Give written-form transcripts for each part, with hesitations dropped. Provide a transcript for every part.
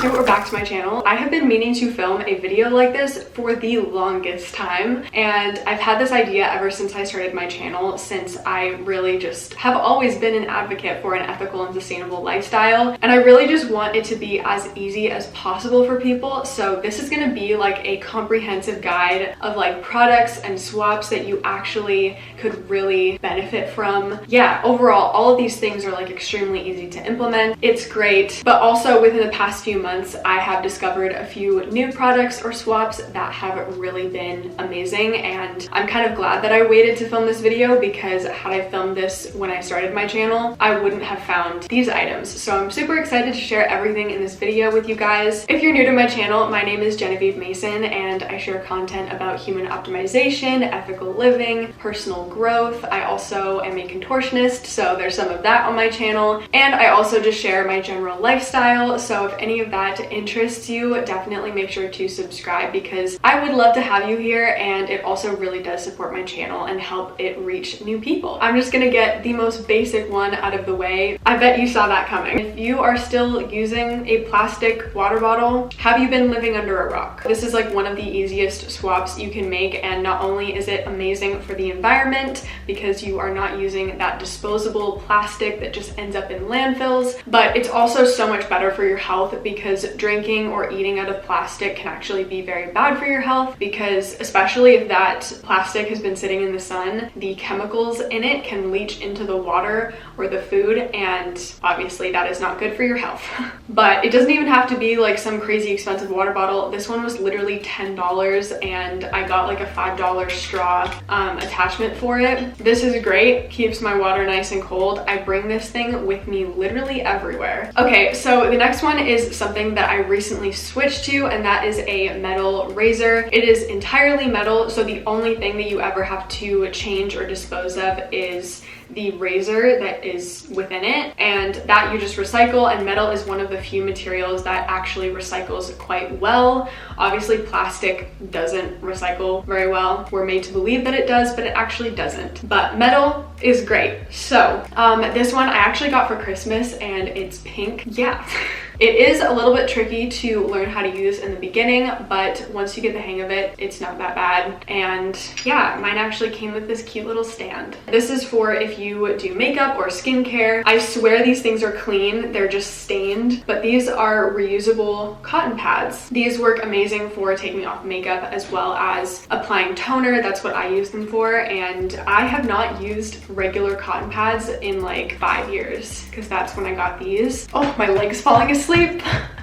to or back to my channel. I have been meaning to film a video like this for the longest time, and I've had this idea ever since I started my channel, since I really just have always been an advocate for an ethical and sustainable lifestyle, and I really just want it to be as easy as possible for people. So this is going to be like a comprehensive guide of like products and swaps that you actually could really benefit from. Yeah, overall, all of these things are like extremely easy to implement. It's great, but also within the past few months, I have discovered a few new products or swaps that have really been amazing, and I'm kind of glad that I waited to film this video, because had I filmed this when I started my channel, I wouldn't have found these items. So I'm super excited to share everything in this video with you guys. If you're new to my channel, my name is Genevieve Mason, and I share content about human optimization, ethical living, personal growth. I also am a contortionist, so there's some of that on my channel, and I also just share my general lifestyle. So if any of that interests you, definitely make sure to subscribe, because I would love to have you here, and it also really does support my channel and help it reach new people. I'm just gonna get the most basic one out of the way. I bet you saw that coming. If you are still using a plastic water bottle, have you been living under a rock? This is like one of the easiest swaps you can make, and not only is it amazing for the environment because you are not using that disposable plastic that just ends up in landfills, but it's also so much better for your health, because drinking or eating out of plastic can actually be very bad for your health, because especially if that plastic has been sitting in the sun, the chemicals in it can leach into the water or the food, and obviously that is not good for your health. But it doesn't even have to be like some crazy expensive water bottle. This one was literally $10, and I got like a $5 straw attachment for it. This is great, keeps my water nice and cold. I bring this thing with me literally everywhere. Okay, so the next one is something that I recently switched to, and that is a metal razor. It is entirely metal, so the only thing that you ever have to change or dispose of is the razor that is within it, and that you just recycle, and metal is one of the few materials that actually recycles quite well. Obviously plastic doesn't recycle very well. We're made to believe that it does, but it actually doesn't. But metal is great. So this one I actually got for Christmas, and it's pink. Yeah. It is a little bit tricky to learn how to use in the beginning, but once you get the hang of it, it's not that bad. And yeah, mine actually came with this cute little stand. This is for if you do makeup or skincare. I swear these things are clean, they're just stained, but these are reusable cotton pads. These work amazing for taking off makeup as well as applying toner. That's what I use them for, and I have not used regular cotton pads in like 5 years, because that's when I got these. Oh, my leg's falling asleep.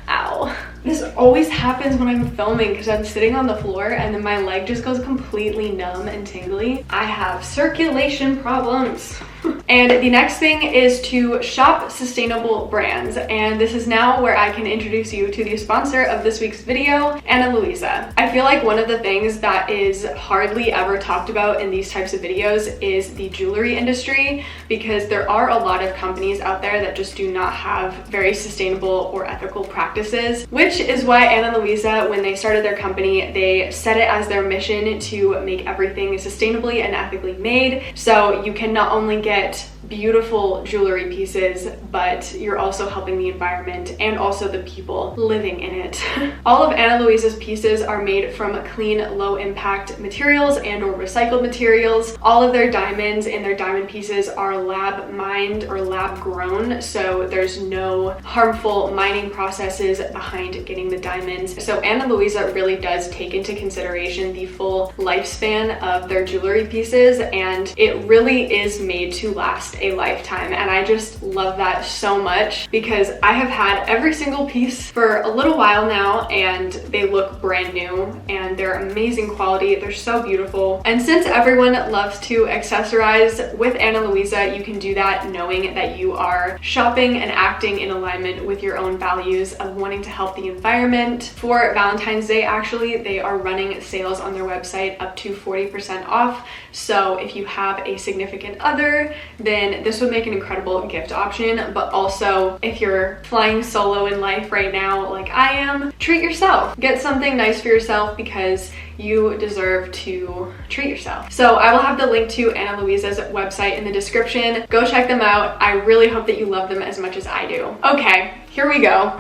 Ow. This always happens when I'm filming, because I'm sitting on the floor and then my leg just goes completely numb and tingly. I have circulation problems. And the next thing is to shop sustainable brands, and this is now where I can introduce you to the sponsor of this week's video, Ana Luisa. I feel like one of the things that is hardly ever talked about in these types of videos is the jewelry industry, because there are a lot of companies out there that just do not have very sustainable or ethical practices, which is why Ana Luisa, when they started their company, they set it as their mission to make everything sustainably and ethically made. So you can not only get beautiful jewelry pieces, but you're also helping the environment and also the people living in it. All of Ana Luisa's pieces are made from clean, low impact materials and or recycled materials. All of their diamonds and their diamond pieces are lab mined or lab grown, so there's no harmful mining processes behind getting the diamonds. So Ana Luisa really does take into consideration the full lifespan of their jewelry pieces, and it really is made to last a lifetime. And I just love that so much, because I have had every single piece for a little while now, and they look brand new, and they're amazing quality. They're so beautiful. And since everyone loves to accessorize with Ana Luisa, you can do that knowing that you are shopping and acting in alignment with your own values of wanting to help the environment. For Valentine's Day, actually, they are running sales on their website up to 40% off. So if you have a significant other, then this would make an incredible gift option. But also, if you're flying solo in life right now, like I am, treat yourself. Get something nice for yourself, because you deserve to treat yourself. So I will have the link to Ana Luisa's website in the description. Go check them out. I really hope that you love them as much as I do. Okay, here we go.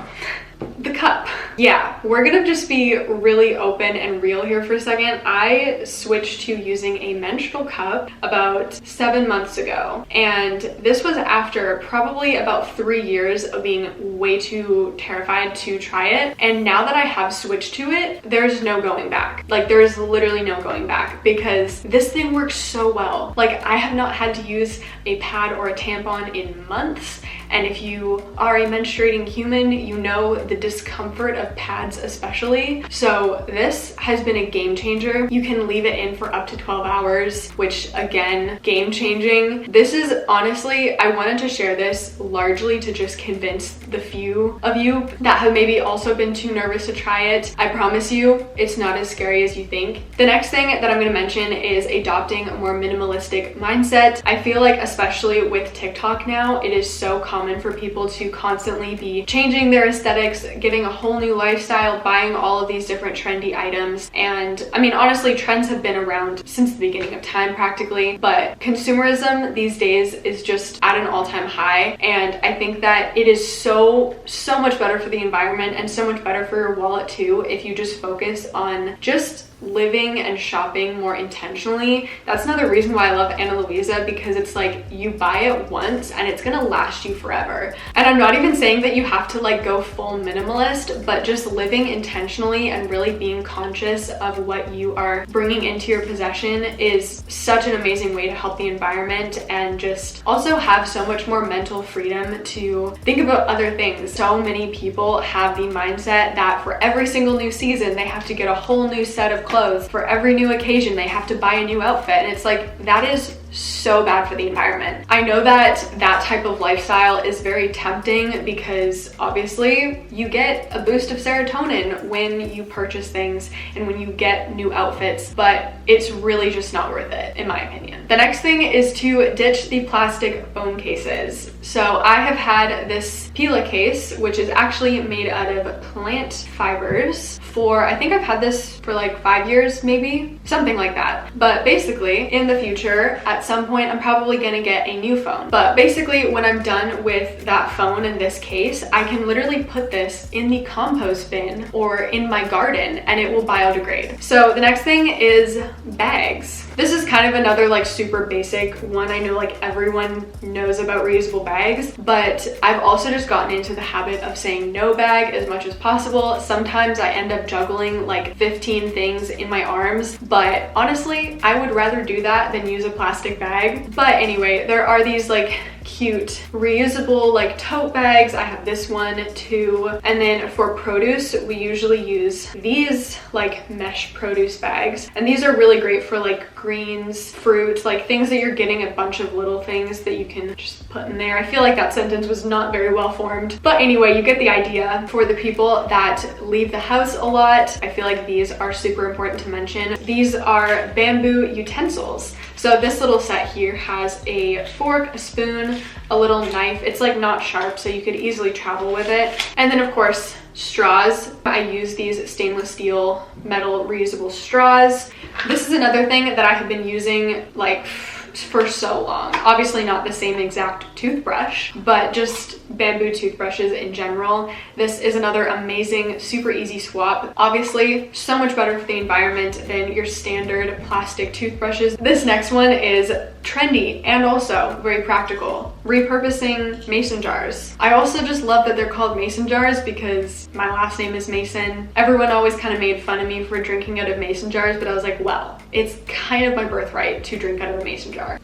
The cup. Yeah, we're gonna just be really open and real here for a second. I switched to using a menstrual cup about 7 months ago, and this was after probably about 3 years of being way too terrified to try it. And now that I have switched to it, there's no going back. Like, there's literally no going back, because this thing works so well. Like, I have not had to use a pad or a tampon in months. And if you are a menstruating human, you know the discomfort of pads especially. So this has been a game changer. You can leave it in for up to 12 hours, which again, game changing. This is honestly, I wanted to share this largely to just convince the few of you that have maybe also been too nervous to try it. I promise you, it's not as scary as you think. The next thing that I'm going to mention is adopting a more minimalistic mindset. I feel like especially with TikTok now, it is so common for people to constantly be changing their aesthetics, getting a whole new lifestyle, buying all of these different trendy items. And I mean, honestly, trends have been around since the beginning of time practically, but consumerism these days is just at an all-time high. And I think that it is so much better for the environment and so much better for your wallet too if you just focus on just living and shopping more intentionally. That's another reason why I love Ana Luisa, because it's like you buy it once and it's gonna last you forever. And I'm not even saying that you have to like go full minimalist, but just living intentionally and really being conscious of what you are bringing into your possession is such an amazing way to help the environment and just also have so much more mental freedom to think about other things. So many people have the mindset that for every single new season they have to get a whole new set of clothes. For every new occasion they have to buy a new outfit, and it's like, that is so bad for the environment. I know that that type of lifestyle is very tempting because obviously you get a boost of serotonin when you purchase things and when you get new outfits, but it's really just not worth it in my opinion. The next thing is to ditch the plastic phone cases. So I have had this Pila case, which is actually made out of plant fibers for, I think I've had this for like 5 years, maybe, something like that. But basically, in the future, at some point, I'm probably gonna get a new phone. But basically, when I'm done with that phone in this case, I can literally put this in the compost bin or in my garden and it will biodegrade. So the next thing is bags. This is kind of another like super basic one. I know like everyone knows about reusable bags, but I've also just gotten into the habit of saying no bag as much as possible. Sometimes I end up juggling like 15 things in my arms, but honestly, I would rather do that than use a plastic bag. But anyway, there are these like cute reusable like tote bags. I have this one too. And then for produce, we usually use these like mesh produce bags. And these are really great for like greens, fruit, like things that you're getting, a bunch of little things that you can just put in there. I feel like that sentence was not very well formed. But anyway, you get the idea. For the people that leave the house a lot, I feel like these are super important to mention. These are bamboo utensils. So this little set here has a fork, a spoon, a little knife. It's like not sharp, so you could easily travel with it. And then of course, straws. I use these stainless steel metal reusable straws. This is another thing that I have been using like for so long. Obviously not the same exact toothbrush, but just bamboo toothbrushes in general. This is another amazing, super easy swap. Obviously, so much better for the environment than your standard plastic toothbrushes. This next one is trendy and also very practical. Repurposing mason jars. I also just love that they're called mason jars because my last name is Mason. Everyone always kind of made fun of me for drinking out of mason jars, but I was like, well, it's kind of my birthright to drink out of a mason jar.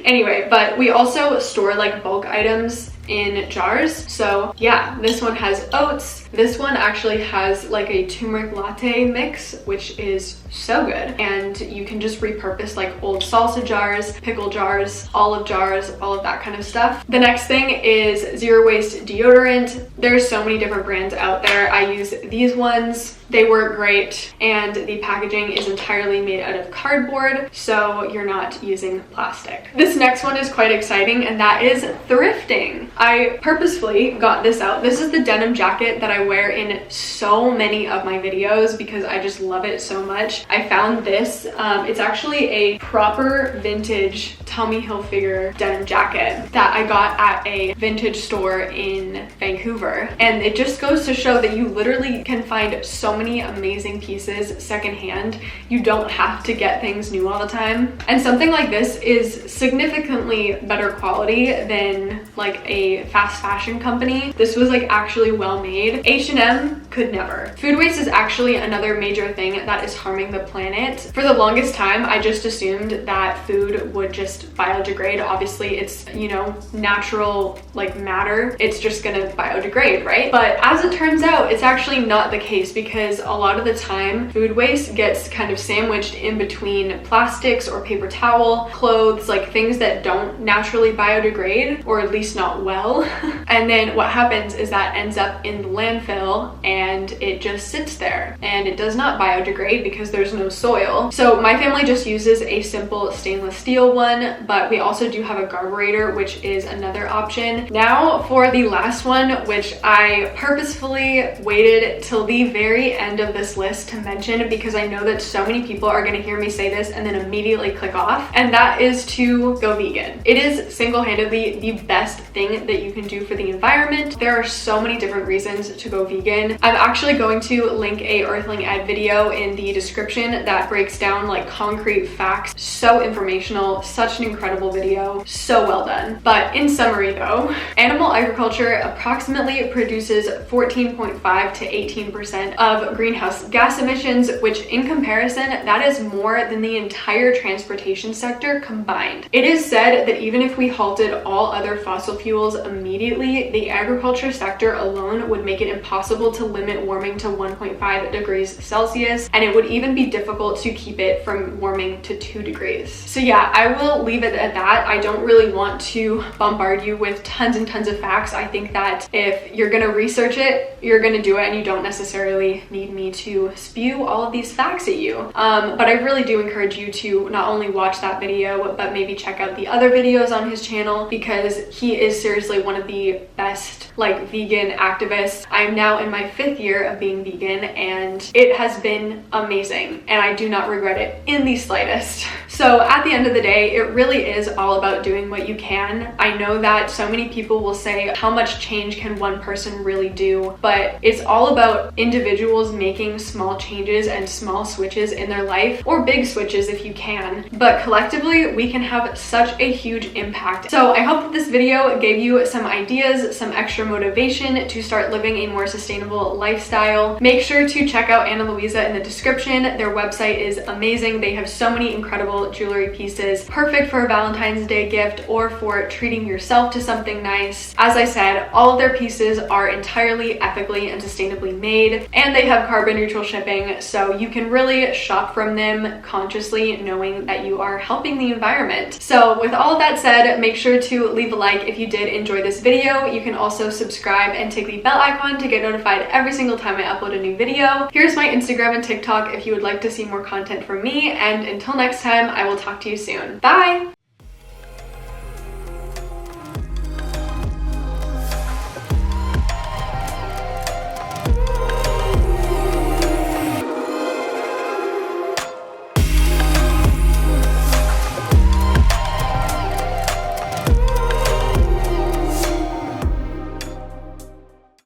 Anyway, but we also store like bulk items in jars. So yeah, this one has oats. This one actually has like a turmeric latte mix, which is so good. And you can just repurpose like old salsa jars, pickle jars, olive jars, all of that kind of stuff. The next thing is zero waste deodorant. There's so many different brands out there. I use these ones. They work great, and the packaging is entirely made out of cardboard, so you're not using plastic. This next one is quite exciting, and that is thrifting. I purposefully got this out. This is the denim jacket that I wear in so many of my videos because I just love it so much. I found this. It's actually a proper vintage Tommy Hilfiger denim jacket that I got at a vintage store in Vancouver. And it just goes to show that you literally can find so many amazing pieces secondhand. You don't have to get things new all the time. And something like this is significantly better quality than like a fast fashion company. This was like actually well made. H&M could never. Food waste is actually another major thing that is harming the planet. For the longest time, I just assumed that food would just biodegrade. Obviously, it's, you know, natural like matter. It's just gonna biodegrade, right? But as it turns out, it's actually not the case because a lot of the time, food waste gets kind of sandwiched in between plastics or paper towel, clothes, like things that don't naturally biodegrade, or at least not well. And then what happens is that ends up in the landfill and it just sits there and it does not biodegrade because there's no soil. So my family just uses a simple stainless steel one, but we also do have a carburetor, which is another option. Now for the last one, which I purposefully waited till the very end of this list to mention because I know that so many people are going to hear me say this and then immediately click off, and that is to go vegan. It is single-handedly the best thing that you can do for the environment. There are so many different reasons to go vegan. I'm actually going to link a Earthling ad video in the description that breaks down like concrete facts. So informational, such an incredible video, so well done. But in summary though, animal agriculture approximately produces 14.5 to 18% of greenhouse gas emissions, which in comparison, that is more than the entire transportation sector combined. It is said that even if we halted all other fossil fuels immediately, the agriculture sector alone would make it impossible to limit warming to 1.5 degrees Celsius, and it would even be difficult to keep it from warming to 2 degrees. So yeah, I will leave it at that. I don't really want to bombard you with tons and tons of facts. I think that if you're gonna research it, you're gonna do it, and you don't necessarily need me to spew all of these facts at you. But I really do encourage you to not only watch that video, but maybe check out the other videos on his channel because he is seriously one of the best like vegan activists. I'm now in my 5th year of being vegan and it has been amazing and I do not regret it in the slightest. So at the end of the day, it really is all about doing what you can. I know that so many people will say, how much change can one person really do? But it's all about individuals making small changes and small switches in their life, or big switches if you can. But collectively, we can have such a huge impact. So I hope that this video gave you some ideas, some extra motivation to start living a more sustainable lifestyle. Make sure to check out Ana Luisa in the description. Their website is amazing. They have so many incredible jewelry pieces, perfect for a Valentine's Day gift or for treating yourself to something nice. As I said, all of their pieces are entirely ethically and sustainably made, and they have carbon neutral shipping, so you can really shop from them consciously knowing that you are helping the environment. So with all of that said, make sure to leave a like if you did enjoy this video. You can also subscribe and tick the bell icon to get notified every single time I upload a new video. Here's my Instagram and TikTok if you would like to see more content from me, and until next time, I will talk to you soon. Bye!